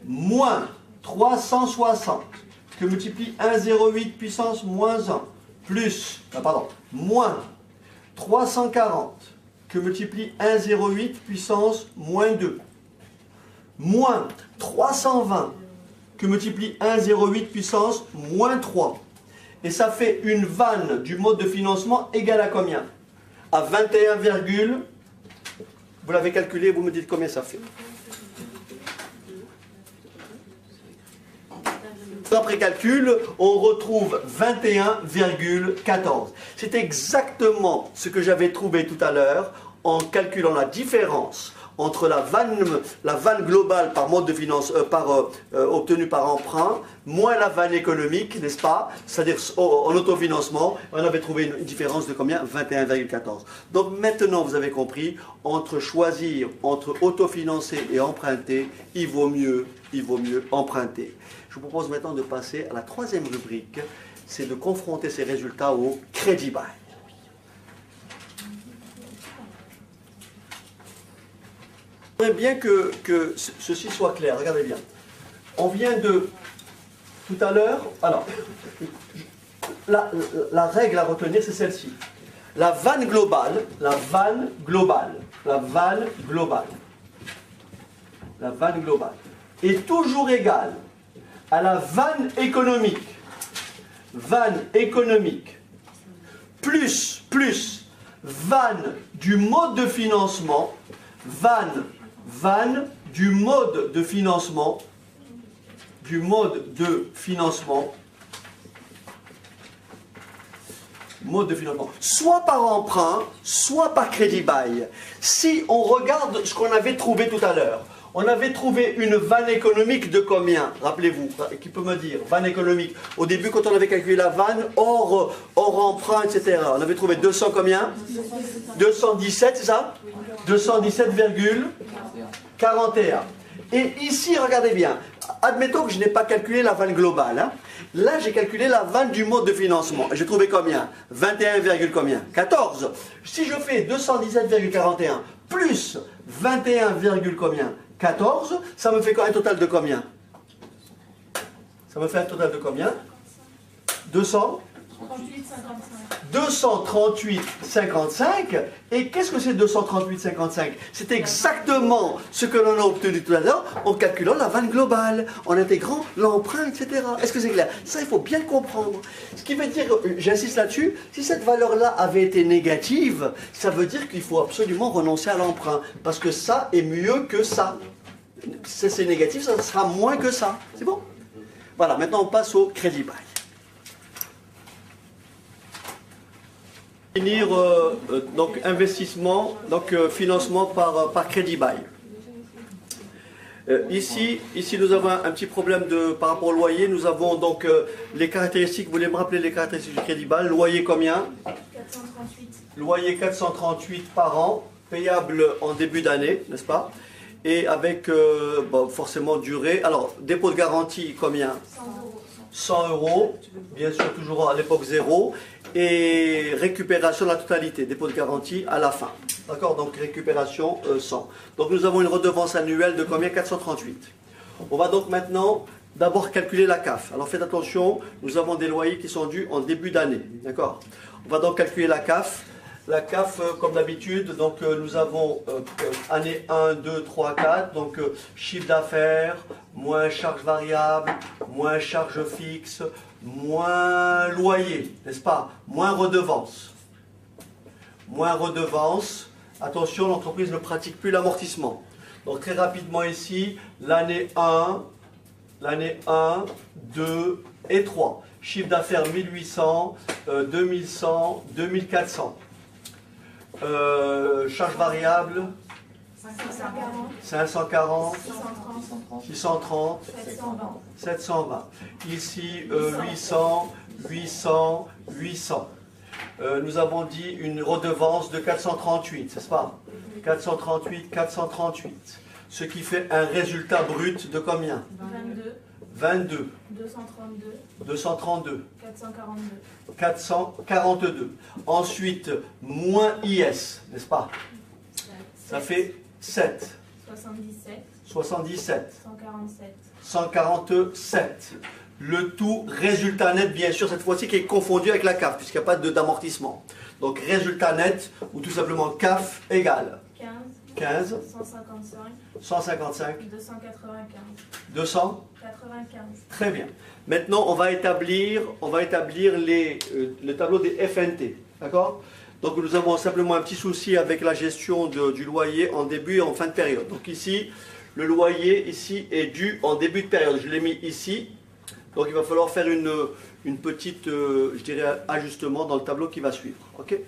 moins 360 que multiplie 1,08 puissance moins 1 plus, moins 340 que multiplie 1,08 puissance moins 2 moins 320 que multiplie 1,08 puissance moins 3. Et ça fait une vanne du mode de financement égale à combien? À 21, vous l'avez calculé, vous me dites combien ça fait. Après calcul, on retrouve 21,14. C'est exactement ce que j'avais trouvé tout à l'heure en calculant la différence entre la vanne globale par mode de finance, obtenue par emprunt, moins la vanne économique, n'est-ce pas? C'est-à-dire en autofinancement, on avait trouvé une différence de combien? 21,14. Donc maintenant, vous avez compris, choisir entre autofinancer et emprunter, il vaut mieux emprunter. Je vous propose maintenant de passer à la troisième rubrique, c'est de confronter ces résultats au crédit bail. J'aimerais bien que ceci soit clair, regardez bien. On vient de, tout à l'heure, alors, la règle à retenir, c'est celle-ci. La vanne globale est toujours égale à la vanne économique plus vanne du mode de financement, vanne du mode de financement, soit par emprunt, soit par crédit bail. Si on regarde ce qu'on avait trouvé tout à l'heure, on avait trouvé une vanne économique de combien? Rappelez-vous, qui peut me dire? Vanne économique. Au début, quand on avait calculé la vanne, hors emprunt, etc., on avait trouvé 200 combien? 217, c'est ça? 217,41. Et ici, regardez bien, admettons que je n'ai pas calculé la vanne globale. Hein. Là, j'ai calculé la vanne du mode de financement. J'ai trouvé combien? 21, combien? 14. Si je fais 217,41 plus 21, combien? 14, ça me fait un total de combien? Ça me fait un total de combien? 238,55. Et qu'est-ce que c'est 238,55? C'est exactement ce que l'on a obtenu tout à l'heure en calculant la vanne globale, en intégrant l'emprunt, etc. Est-ce que c'est clair? Ça, il faut bien le comprendre. Ce qui veut dire, j'insiste là-dessus, si cette valeur-là avait été négative, ça veut dire qu'il faut absolument renoncer à l'emprunt. Parce que ça est mieux que ça. Si c'est négatif, ça sera moins que ça. C'est bon? Voilà, maintenant on passe au crédit bail. Finir donc investissement, donc financement par crédit bail. Ici nous avons un petit problème par rapport au loyer. Nous avons donc les caractéristiques. Vous voulez me rappeler les caractéristiques du crédit bail? Loyer combien? 438. Loyer 438 par an, payable en début d'année, n'est-ce pas? Et avec bon, forcément durée. Alors, dépôt de garantie combien? 100 euros, bien sûr toujours à l'époque 0. Et récupération de la totalité, dépôt de garantie à la fin. D'accord? Donc récupération 100. Donc nous avons une redevance annuelle de combien? 438. On va donc maintenant d'abord calculer la CAF. Alors faites attention, nous avons des loyers qui sont dus en début d'année. D'accord? On va donc calculer la CAF. La CAF, comme d'habitude, donc nous avons année 1, 2, 3, 4, donc chiffre d'affaires, moins charge variable, moins charge fixe, moins loyer, n'est-ce pas? Moins redevance. Moins redevance. Attention, l'entreprise ne pratique plus l'amortissement. Donc très rapidement ici, l'année 1, 2 et 3. Chiffre d'affaires 1800, 2100, 2400. Charge variable 540, 630, 720. Ici 800, 800, 800. Nous avons dit une redevance de 438, n'est-ce pas? 438, 438. Ce qui fait un résultat brut de combien? 22. 232. 442. Ensuite, moins IS, n'est-ce pas? Ça fait 7. 77. 147. Le tout résultat net, bien sûr, cette fois-ci qui est confondu avec la CAF, puisqu'il n'y a pas d'amortissement. Donc résultat net, ou tout simplement CAF égale 15. 155. 295. Très bien. Maintenant, on va établir le tableau des FNT. D'accord? Donc nous avons simplement un petit souci avec la gestion du loyer en début et en fin de période. Donc ici, le loyer ici est dû en début de période. Je l'ai mis ici. Donc il va falloir faire une petite, je dirais, ajustement dans le tableau qui va suivre. Ok?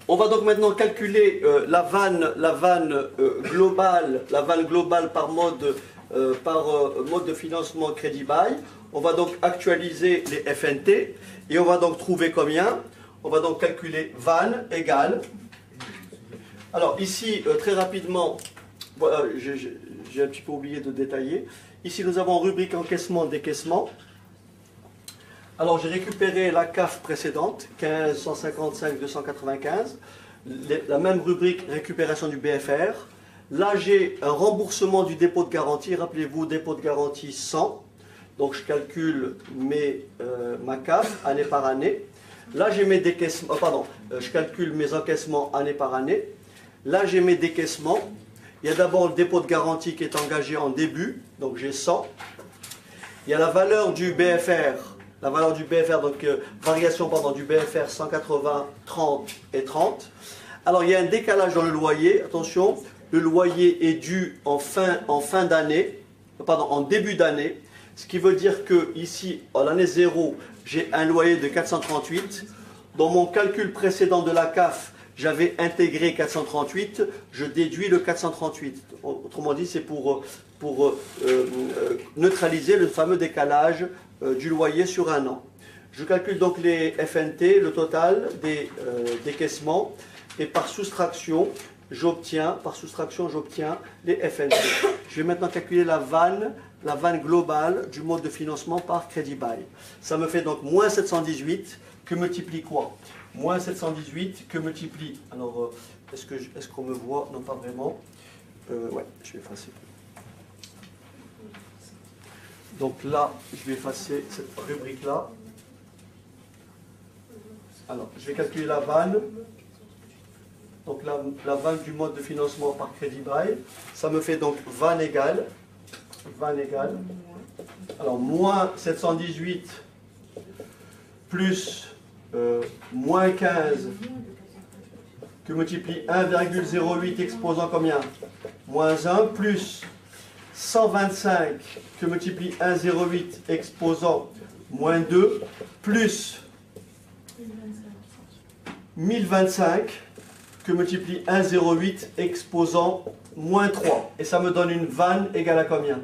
On va donc maintenant calculer la vanne globale par mode de financement crédit bail. On va donc actualiser les FNT et on va donc trouver combien? On va donc calculer vanne égale. Alors ici, très rapidement, voilà, j'ai un petit peu oublié de détailler. Ici nous avons rubrique encaissement, décaissement. Alors j'ai récupéré la CAF précédente, 15, 155, 295. La même rubrique récupération du BFR. Là j'ai un remboursement du dépôt de garantie. Rappelez-vous, dépôt de garantie 100. Donc je calcule ma CAF année par année. Là j'ai mes décaissements, je calcule mes encaissements année par année. Là j'ai mes décaissements. Il y a d'abord le dépôt de garantie qui est engagé en début, donc j'ai 100. il y a la valeur du BFR, donc variation pardon, du BFR 180, 30 et 30. Alors il y a un décalage dans le loyer, attention, le loyer est dû en début d'année, ce qui veut dire que ici, en l'année 0, j'ai un loyer de 438. Dans mon calcul précédent de la CAF, j'avais intégré 438, je déduis le 438. Autrement dit, c'est pour neutraliser le fameux décalage du loyer sur un an. Je calcule donc les FNT, le total des décaissements, et par soustraction, j'obtiens les FNT. Je vais maintenant calculer la vanne globale du mode de financement par crédit bail. Ça me fait donc moins 718 que multiplie quoi? Moins 718 que multiplie. Alors, est-ce qu'on me voit? Non, pas vraiment. Ouais, je vais effacer. Donc là, je vais effacer cette rubrique-là. Alors, je vais calculer la vanne. Donc la vanne du mode de financement par crédit bail. Ça me fait donc vanne égale. Alors, moins 718 plus moins 15 que multiplie 1,08 exposant combien? Moins 1 plus 125 que multiplie 1,08 exposant moins 2 plus 1025 que multiplie 1,08 exposant moins 3. Et ça me donne une vanne égale à combien?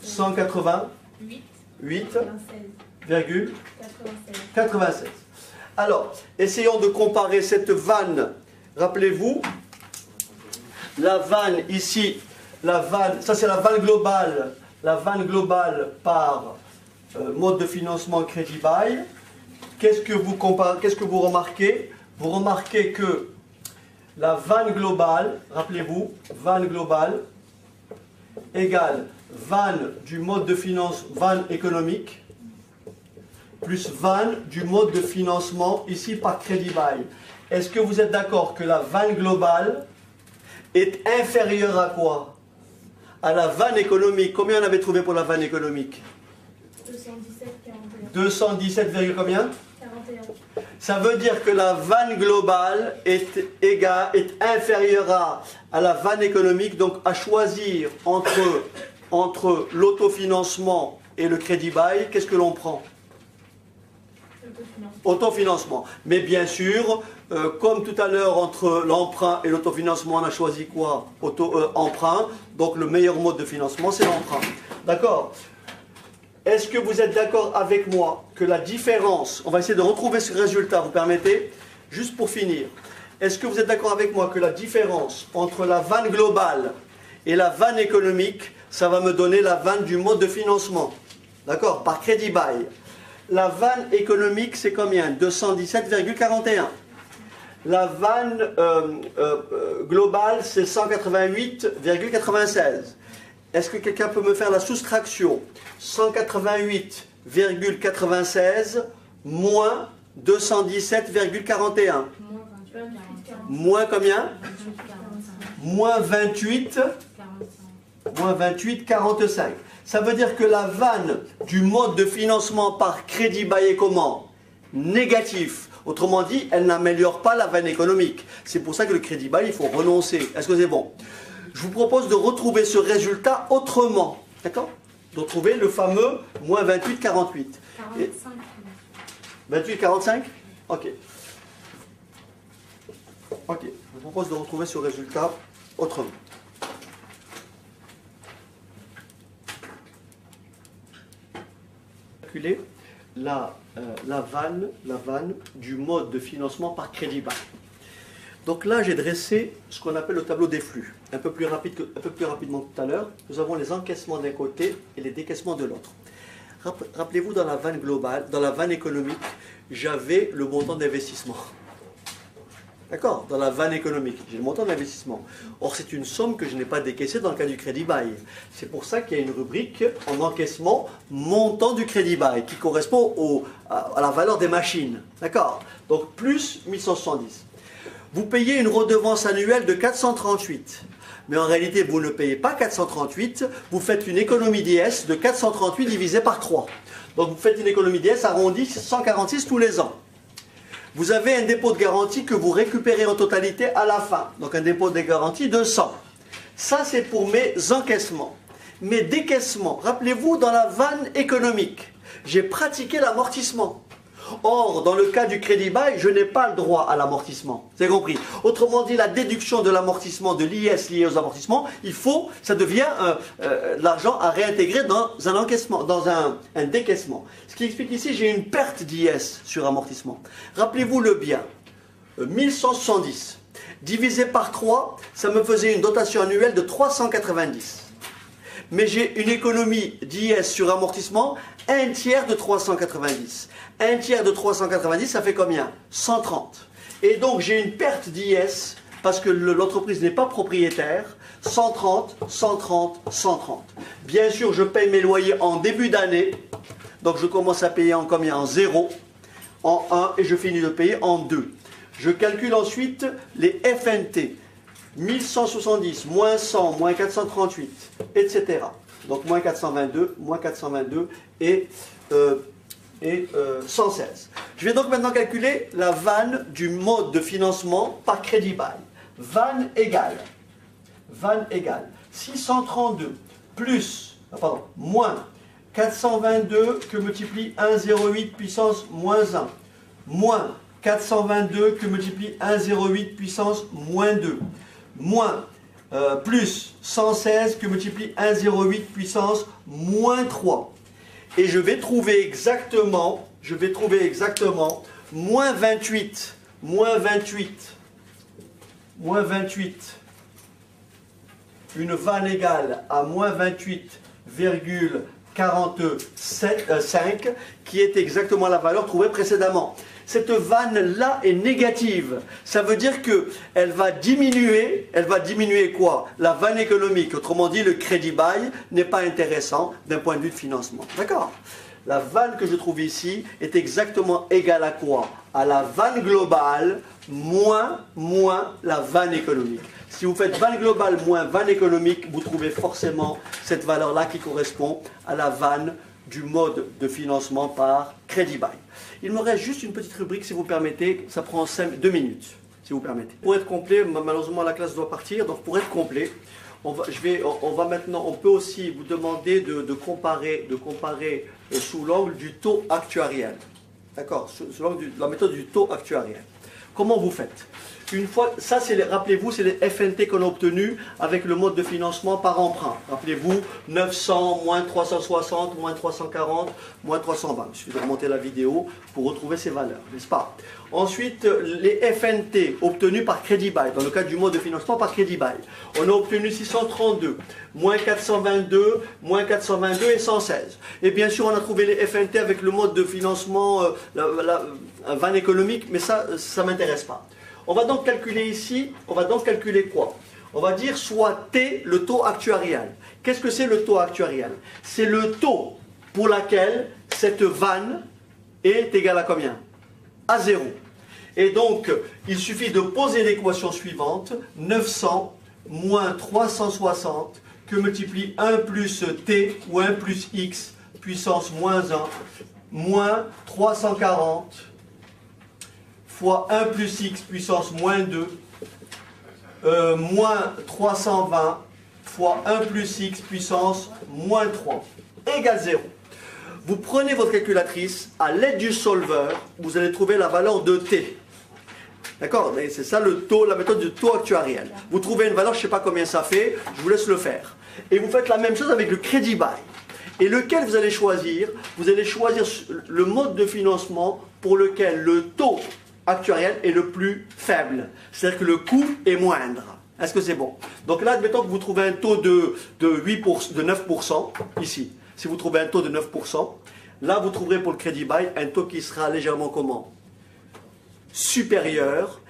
188,96. Alors, essayons de comparer cette vanne. Rappelez-vous, la vanne ici, ça c'est la vanne globale par mode de financement crédit bail. Qu'est-ce que vous remarquez? Vous remarquez que la vanne globale, rappelez-vous, vanne globale égale vanne du mode de finance, vanne économique, plus vanne du mode de financement, ici par crédit bail. Est-ce que vous êtes d'accord que la vanne globale est inférieure à quoi? À la vanne économique. Combien on avait trouvé pour la vanne économique? 217, combien? 41. Ça veut dire que la vanne globale est inférieure à la vanne économique, donc à choisir entre l'autofinancement et le crédit bail, qu'est-ce que l'on prend? Autofinancement. Mais bien sûr, comme tout à l'heure, entre l'emprunt et l'autofinancement, on a choisi quoi? Emprunt. Donc le meilleur mode de financement, c'est l'emprunt. D'accord? Est-ce que vous êtes d'accord avec moi que la différence, on va essayer de retrouver ce résultat, vous permettez? Juste pour finir. Est-ce que vous êtes d'accord avec moi que la différence entre la vanne globale et la vanne économique, ça va me donner la vanne du mode de financement? D'accord? Par crédit bail. La vanne économique, c'est combien? 217,41. La vanne globale, c'est 188,96. Est-ce que quelqu'un peut me faire la soustraction? 188,96 moins 217,41. Moins combien? Moins 28,45. Ça veut dire que la vanne du mode de financement par crédit bail est comment? Négatif. Autrement dit, elle n'améliore pas la vanne économique. C'est pour ça que le crédit bail, il faut renoncer. Est-ce que c'est bon? Je vous propose de retrouver ce résultat autrement. D'accord? De retrouver le fameux moins 28,48. 45. 28,45? Ok. Ok. Je vous propose de retrouver ce résultat autrement. Calculer la vanne du mode de financement par crédit bail. Donc là, j'ai dressé ce qu'on appelle le tableau des flux. Un peu plus rapidement que tout à l'heure. Nous avons les encaissements d'un côté et les décaissements de l'autre. Rappelez-vous, dans la vanne globale, dans la vanne économique, j'avais le montant d'investissement. D'accord? Dans la vanne économique, j'ai le montant d'investissement. Or, c'est une somme que je n'ai pas décaissée dans le cas du crédit bail. C'est pour ça qu'il y a une rubrique en encaissement montant du crédit bail qui correspond à la valeur des machines. D'accord? Donc, plus 1170. Vous payez une redevance annuelle de 438. Mais en réalité, vous ne payez pas 438, vous faites une économie d'IS de 438 divisé par 3. Donc vous faites une économie d'IS arrondie 146 tous les ans. Vous avez un dépôt de garantie que vous récupérez en totalité à la fin. Donc un dépôt de garantie de 100. Ça, c'est pour mes encaissements. Mes décaissements, rappelez-vous, dans la vanne économique, j'ai pratiqué l'amortissement. Or, dans le cas du crédit bail, je n'ai pas le droit à l'amortissement. Vous avez compris? Autrement dit, la déduction de l'amortissement, de l'IS lié aux amortissements, ça devient de l'argent à réintégrer dans un encaissement, dans un décaissement. Ce qui explique ici, j'ai une perte d'IS sur amortissement. Rappelez-vous le bien, 1170. Divisé par 3, ça me faisait une dotation annuelle de 390. Mais j'ai une économie d'IS sur amortissement, un tiers de 390. Un tiers de 390, ça fait combien? 130. Et donc j'ai une perte d'IS, parce que l'entreprise n'est pas propriétaire, 130, 130, 130. Bien sûr, je paye mes loyers en début d'année, donc je commence à payer en combien? En 0, en 1, et je finis de payer en 2. Je calcule ensuite les FNT. 1170, moins 100, moins 438, etc. Donc moins 422 et 116. Je vais donc maintenant calculer la vanne du mode de financement par crédit bail. Vanne égale 632 plus, moins 422 que multiplie 1,08 puissance moins 1, moins 422 que multiplie 1,08 puissance moins 2, moins plus 116 que multiplie 1,08 puissance moins 3. Et je vais trouver exactement moins 28, une vanne égale à moins 28,45 qui est exactement la valeur trouvée précédemment. Cette vanne-là est négative. Ça veut dire qu'elle va diminuer. Elle va diminuer quoi? La vanne économique. Autrement dit, le crédit bail n'est pas intéressant d'un point de vue de financement. D'accord? La vanne que je trouve ici est exactement égale à quoi? À la vanne globale moins la vanne économique. Si vous faites vanne globale moins vanne économique, vous trouvez forcément cette valeur-là qui correspond à la vanne du mode de financement par crédit bail. Il me reste juste une petite rubrique, si vous permettez, ça prend 2 minutes, si vous permettez. Pour être complet, malheureusement la classe doit partir, donc pour être complet, on peut aussi vous demander de comparer sous l'angle du taux actuariel. D'accord? Sous l'angle de la méthode du taux actuariel. Comment vous faites? Une fois, ça, rappelez-vous, c'est les FNT qu'on a obtenus avec le mode de financement par emprunt. Rappelez-vous, 900, moins 360, moins 340, moins 320. Il suffit de remonter la vidéo pour retrouver ces valeurs, n'est-ce pas? Ensuite, les FNT obtenus par crédit bail, dans le cadre du mode de financement par crédit bail. On a obtenu 632, moins 422, moins 422 et 116. Et bien sûr, on a trouvé les FNT avec le mode de financement, vanne économique, mais ça ne m'intéresse pas. On va donc calculer ici, quoi? On va dire soit T, le taux actuariel. Qu'est-ce que c'est le taux actuariel? C'est le taux pour lequel cette vanne est égale à combien? À 0. Et donc, il suffit de poser l'équation suivante, 900 moins 360, que multiplie 1 plus T, ou 1 plus X, puissance moins 1, moins 340, fois 1 plus x puissance moins 2, moins 320, fois 1 plus x puissance moins 3, égale 0. Vous prenez votre calculatrice, à l'aide du solver, vous allez trouver la valeur de t. D'accord? C'est ça le taux, la méthode du taux actuariel. Vous trouvez une valeur, je ne sais pas combien ça fait, je vous laisse le faire. Et vous faites la même chose avec le crédit bail. Et lequel vous allez choisir? Vous allez choisir le mode de financement pour lequel le taux actuariel est le plus faible. C'est-à-dire que le coût est moindre. Est-ce que c'est bon? Donc là, admettons que vous trouvez un taux de 9%, ici. Si vous trouvez un taux de 9%, là, vous trouverez pour le crédit bail un taux qui sera légèrement comment? Supérieur.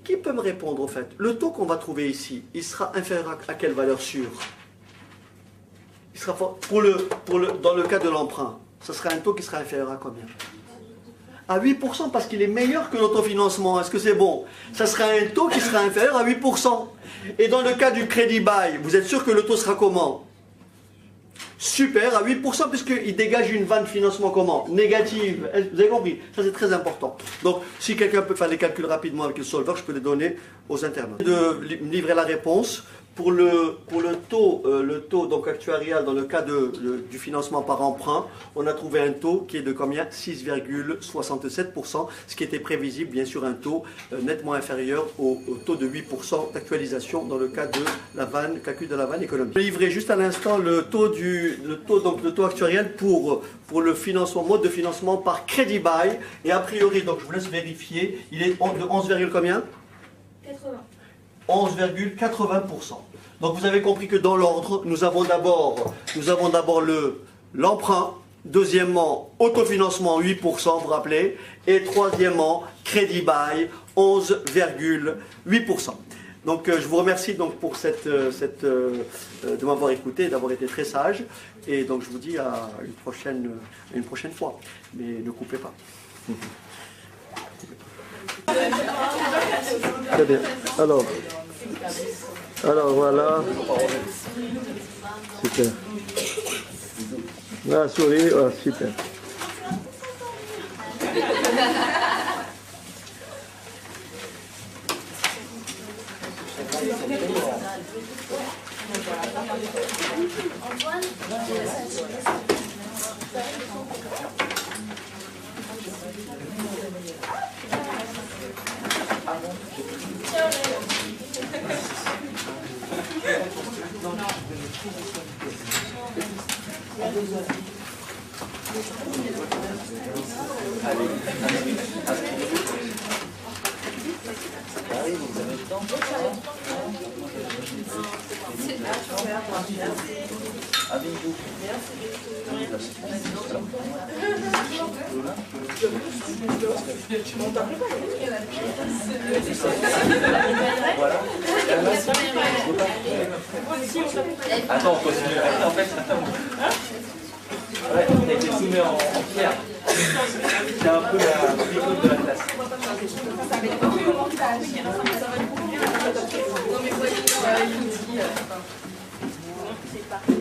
Qui peut me répondre au fait? Le taux qu'on va trouver ici, il sera inférieur à quelle valeur sûre? Il sera dans le cas de l'emprunt, ce sera un taux qui sera inférieur à combien? À 8% parce qu'il est meilleur que l'autofinancement. Est-ce que c'est bon? Ça sera un taux qui sera inférieur à 8%. Et dans le cas du crédit bail, vous êtes sûr que le taux sera comment? Super, à 8% puisqu'il dégage une vanne de financement comment? Négative. Vous avez compris? Ça c'est très important. Donc si quelqu'un peut faire les calculs rapidement avec le solver, je peux les donner aux internautes. De livrer la réponse. Pour le taux donc actuarial dans le cas du financement par emprunt, on a trouvé un taux qui est de combien? 6,67%, ce qui était prévisible, bien sûr un taux nettement inférieur au taux de 8% d'actualisation dans le cas de la vanne, calcul de la vanne économique. Je livrerai juste à l'instant le taux actuariel pour le financement, mode de financement par crédit bail, et a priori, donc je vous laisse vérifier, il est de 11, combien? 80. 11,80%. Donc vous avez compris que dans l'ordre, nous avons d'abord l'emprunt, deuxièmement autofinancement 8%, vous vous rappelez, et troisièmement crédit bail 11,8%. Donc je vous remercie donc pour de m'avoir écouté, d'avoir été très sage, et donc je vous dis à une prochaine fois, mais ne coupez pas. Très bien. Alors voilà. Super. La souris, oh, super. Attends, on continue. En fait, ouais, on a été soumé en pierre. C'est un peu la picote de la classe. C'est parti.